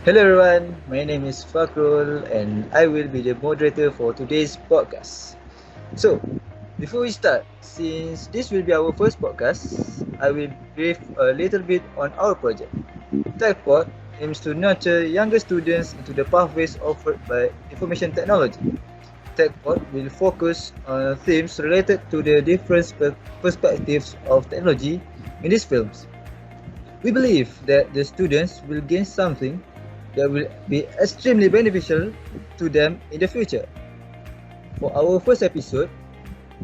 Hello everyone, my name is Fakrul and I will be the moderator for today's podcast. So, before we start, since this will be our first podcast, I will brief a little bit on our project. Techpod aims to nurture younger students into the pathways offered by information technology. Techpod will focus on themes related to the different perspectives of technology in these films. We believe that the students will gain something that will be extremely beneficial to them in the future. For our first episode,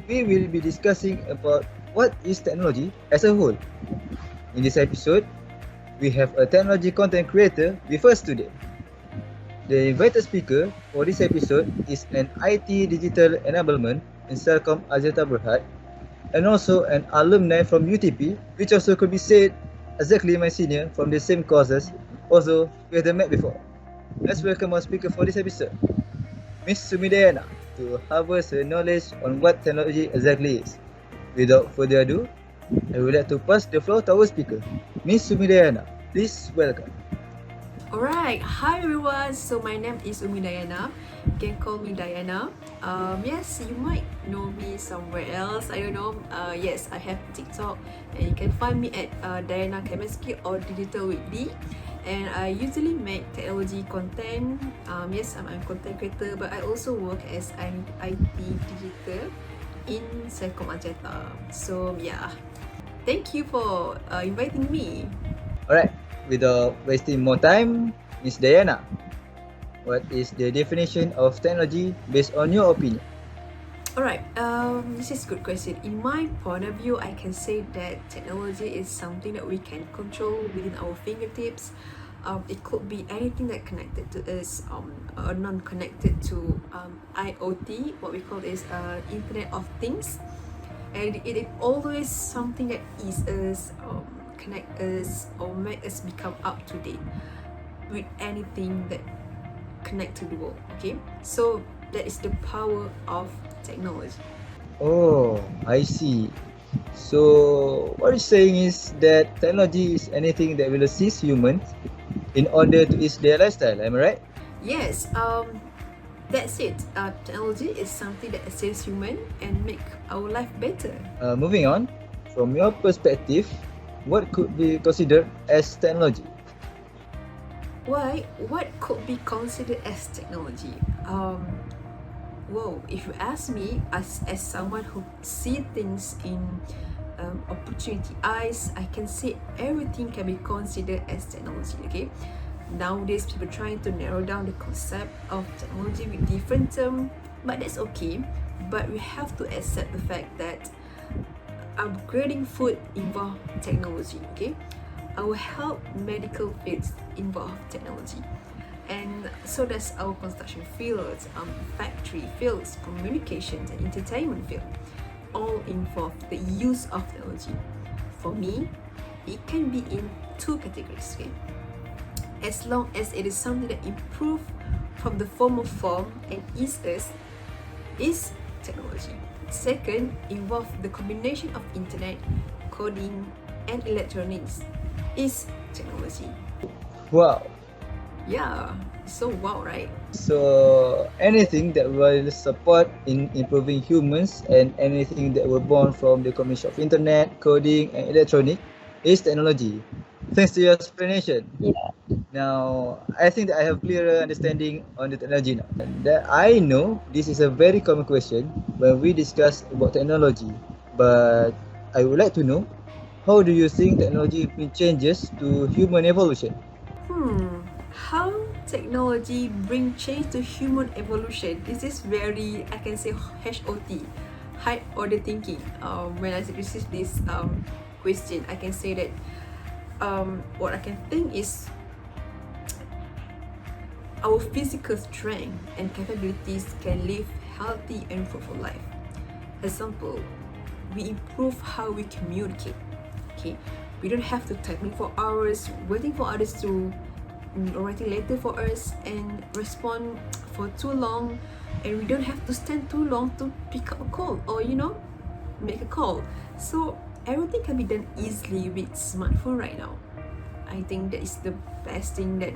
we will be discussing about what is technology as a whole. In this episode, we have a technology content creator with us today. The invited speaker for this episode is an IT digital enablement in Celcom Aziata Berhad and also an alumni from UTP, which also could be said exactly my senior from the same courses. Also, we have met before. Let's welcome our speaker for this episode, Miss Dayana, to harvest her knowledge on what technology exactly is. Without further ado, I would like to pass the floor to our speaker, Miss Dayana. Please welcome. Alright, hi everyone. So my name is Dayana. You can call me Dayana. Yes, you might know me somewhere else. I don't know. Yes, I have TikTok, and you can find me at Dayana Chemistry or Digital Weekly. And I usually make technology content. Yes, I'm a content creator, but I also work as an IT digital in Celcom Aziata. So yeah, thank you for inviting me. Alright, without wasting more time, Miss Dayana, what is the definition of technology based on your opinion? Alright, this is a good question. In my point of view, I can say that technology is something that we can control within our fingertips. It could be anything that connected to us or non-connected to IoT, what we call is Internet of Things. And it is always something that is us, connect us or make us become up to date with anything that connect to the world. Okay, so that is the power of technology. Oh, I see. So, what you're saying is that technology is anything that will assist humans in order to ease their lifestyle, am I right? Yes, that's it. Technology is something that assists human and make our life better. Moving on, from your perspective, what could be considered as technology? Why? What could be considered as technology? Whoa, if you ask me, as someone who see things in opportunity eyes, I can say everything can be considered as technology. Okay, nowadays people trying to narrow down the concept of technology with different term, but that's okay. But we have to accept the fact that upgrading food involve technology. Okay, our health medical fields involve technology. And so does our construction fields, factory fields, communications and entertainment field. All involve the use of technology. For me, it can be in two categories. Okay? As long as it is something that improve from the former form and is technology. Second, involve the combination of internet, coding, and electronics is technology. Wow. Yeah, so wow, right? So, anything that will support in improving humans and anything that were born from the combination of internet, coding, and electronic is technology. Thanks to your explanation. Yeah. Now, I think that I have clearer understanding on the technology now. And that I know this is a very common question when we discuss about technology. But I would like to know, how do you think technology changes to human evolution? How technology bring change to human evolution? This is very, I can say, HOT, high order thinking. When I receive this question, I can say that what I can think is our physical strength and capabilities can live healthy and fruitful life. Example, we improve how we communicate. Okay, we don't have to typing for hours, waiting for others to writing letter for us and respond for too long, and we don't have to stand too long to pick up a call or make a call. So everything can be done easily with smartphone right now. I think that is the best thing that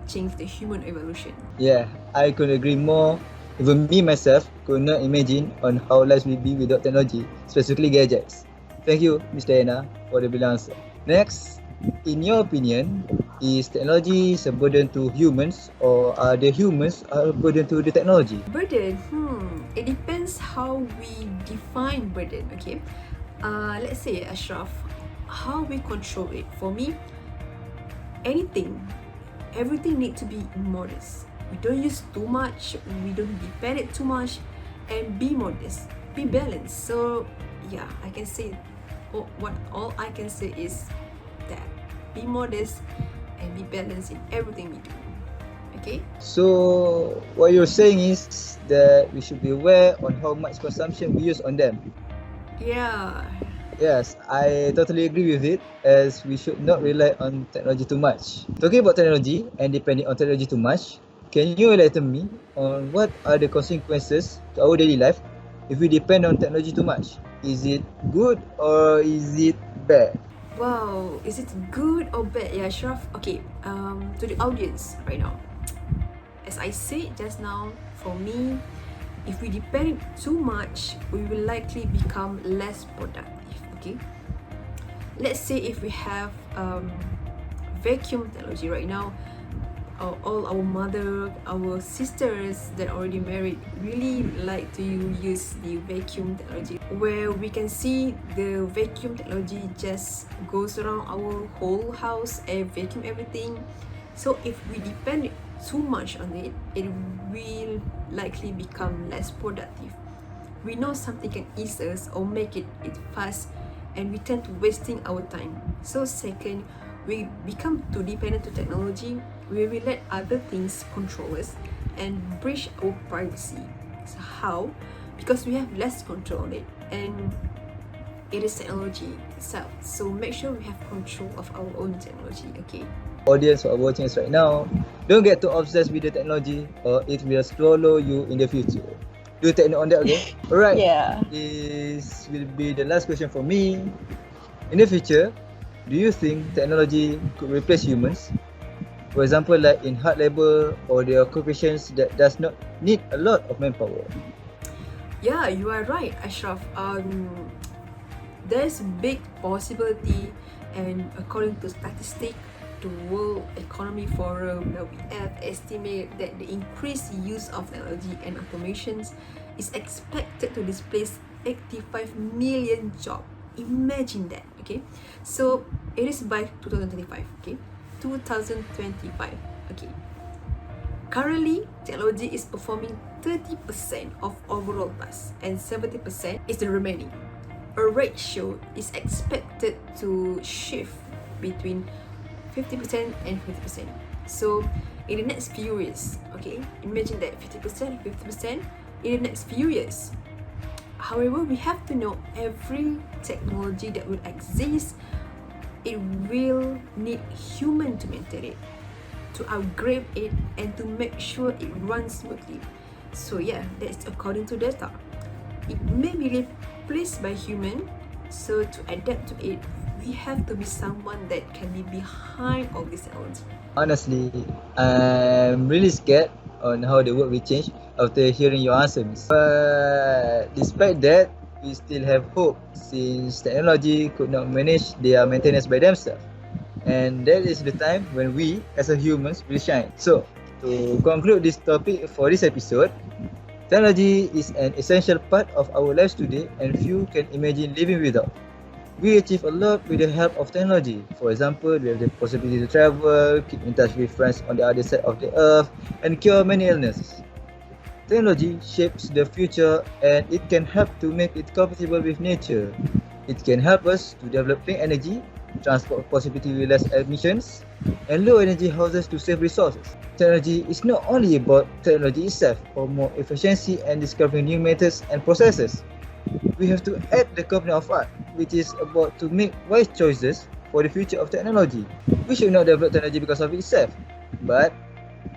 change the human evolution. Yeah, I could agree more. Even me myself could not imagine on how life will be without technology, specifically gadgets. Thank you, Miss Dayana, for the brilliant answer. Next, in your opinion, is technology a burden to humans or are the humans a burden to the technology? Burden, it depends how we define burden, okay? Let's say, Ashraf, how we control it. For me, everything need to be modest. We don't use too much, we don't depend it too much, and be modest, be balanced. So yeah, I can say all I can say is that be modest and be balanced in everything we do. Okay? So what you're saying is that we should be aware on how much consumption we use on them. Yeah. Yes, I totally agree with it, as we should not rely on technology too much. Talking about technology and depending on technology too much, can you enlighten me on what are the consequences to our daily life if we depend on technology too much? Is it good or is it bad? Wow, is it good or bad? Yeah, Ashraf. Okay, to the audience right now. As I said just now, for me, if we depend too much, we will likely become less productive. Okay, let's say if we have vacuum technology right now, all our mother, our sisters that already married really like to use the vacuum technology, where we can see the vacuum technology just goes around our whole house and vacuum everything. So if we depend too much on it, it will likely become less productive. We know something can ease us or make it fast, and we tend to wasting our time. So second, we become too dependent to technology, where we let other things control us and breach our privacy. So how? Because we have less control on it, and it is technology itself. So make sure we have control of our own technology. Okay. Audience who are watching us right now, don't get too obsessed with the technology or it will swallow you in the future. Do take note on that, okay? Alright. Yeah. This will be the last question for me. In the future, do you think technology could replace humans? For example, like in hard labor or the occupations that does not need a lot of manpower. Yeah, you are right, Ashraf. There's big possibility, and according to statistics, the World Economy Forum, WEF, estimate that the increased use of technology and automations is expected to displace 85 million jobs. Imagine that, okay? So it is by 2025, okay? 2025, okay? Currently, technology is performing 30% of overall tasks and 70% is the remaining. A ratio is expected to shift between 50% and 50%. So in the next few years, okay, imagine that 50%, 50% in the next few years. However, we have to know every technology that will exist, it will need human to maintain it, to upgrade it, and to make sure it runs smoothly. So yeah, that's according to data. It may be replaced by human, so to adapt to it, we have to be someone that can be behind all this technology. Honestly, I'm really scared on how the world will change after hearing your answer, Miss. But despite that, we still have hope since technology could not manage their maintenance by themselves. And that is the time when we, as a humans, will shine. So, to conclude this topic for this episode, technology is an essential part of our lives today and few can imagine living without. We achieve a lot with the help of technology. For example, we have the possibility to travel, keep in touch with friends on the other side of the earth, and cure many illnesses. Technology shapes the future and it can help to make it compatible with nature. It can help us to develop clean energy, transport possibility with less emissions, and low energy houses to save resources. Technology is not only about technology itself or more efficiency and discovering new methods and processes. We have to add the component of art, which is about to make wise choices for the future of technology. We should not develop technology because of itself, but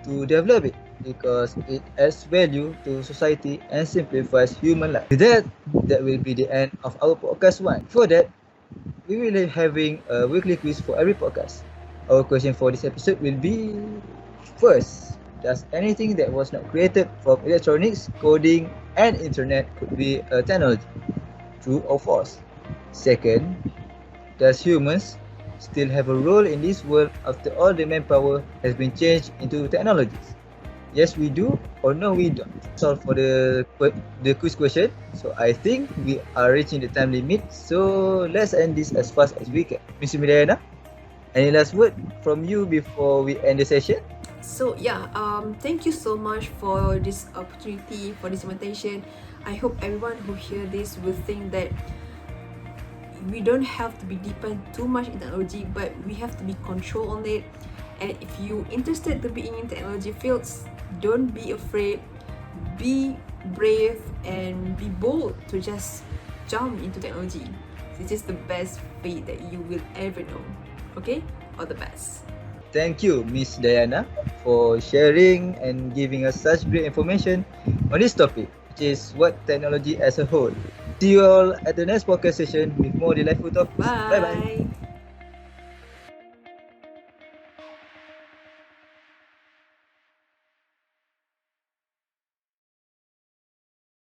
to develop it because it adds value to society and simplifies human life. With that, that will be the end of our podcast one. For that, we will be having a weekly quiz for every podcast. Our question for this episode will be, First, does anything that was not created from electronics, coding, and internet could be a technology? True or false? Second, does humans still have a role in this world after all the manpower has been changed into technologies? Yes, we do, or no, we don't. That's all for the quiz question. So I think we are reaching the time limit. So let's end this as fast as we can. Miss Dayana, any last word from you before we end the session? So yeah, thank you so much for this opportunity, for this invitation. I hope everyone who hear this will think that we don't have to be depend too much in technology, but we have to be control on it. And if you interested to be in technology fields, don't be afraid, be brave and be bold to just jump into technology. This is the best way that you will ever know. Okay, all the best. Thank you, Miss Dayana, for sharing and giving us such great information on this topic, which is what technology as a whole. See you all at the next podcast session with more delightful topics. Bye bye.